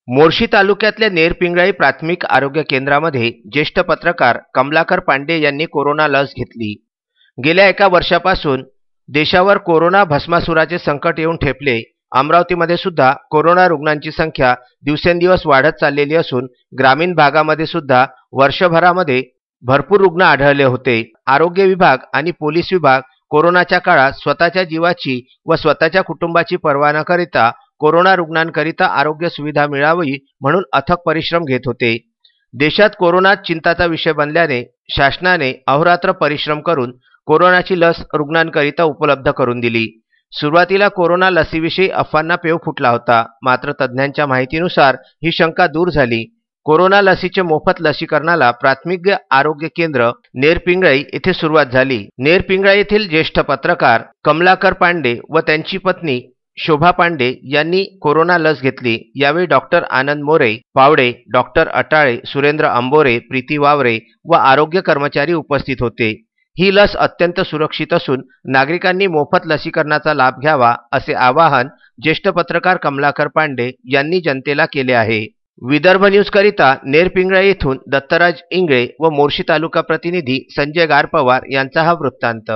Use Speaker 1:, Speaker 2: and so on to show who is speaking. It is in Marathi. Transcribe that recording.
Speaker 1: मोर्शी तालुक्यातल्या नेरपिंगळाई प्राथमिक आरोग्य केंद्रामध्ये ज्येष्ठ पत्रकार कमलाकर पांडे यांनी कोरोना लस घेतली। गेल्या एका वर्षापासून देशावर कोरोना भस्मासुराचे संकट येऊन ठेपले। अमरावतीमध्ये सुद्धा कोरोना रुग्णांची संख्या दिवसेंदिवस वाढत चाललेली असून ग्रामीण भागामध्ये सुद्धा वर्षभरामध्ये भरपूर रुग्ण आढळले होते। आरोग्य विभाग आणि पोलीस विभाग कोरोनाच्या काळात स्वतःच्या जीवाची व स्वतःच्या कुटुंबाची पर्वा न करिता कोरोना रुग्णांकरिता आरोग्य सुविधा मिळावी म्हणून अथक परिश्रम घेत होते। देशात कोरोना चिंताचा विषय बनल्याने शासनाने अहोरात्र परिश्रम करून कोरोनाची लस रुग्णांकरिता उपलब्ध करून दिली। सुरुवातीला कोरोना लसीविषयी अफवांना पेव फुटला होता, मात्र तज्ज्ञांच्या माहितीनुसार ही शंका दूर झाली। कोरोना लसीचे मोफत लसीकरणाला प्राथमिक आरोग्य केंद्र नेरपिंगळाई येथे सुरुवात झाली। नेरपिंगळाई येथील ज्येष्ठ पत्रकार कमलाकर पांडे व त्यांची पत्नी शोभा पांडे यांनी कोरोना लस घेतली। यावेळी डॉक्टर आनंद मोरे पावडे, डॉक्टर अटाळे, सुरेंद्र अंबोरे, प्रीती वावरे व आरोग्य कर्मचारी उपस्थित होते। ही लस अत्यंत सुरक्षित असून नागरिकांनी मोफत लसीकरणाचा लाभ घ्यावा असे आवाहन ज्येष्ठ पत्रकार कमलाकर पांडे यांनी जनतेला केले आहे। विदर्भ न्यूज करिता नेरपिंगळाई येथून दत्तराज इंगळे व मोर्शी तालुका प्रतिनिधी संजय गारपवार यांचा हा वृत्तांत।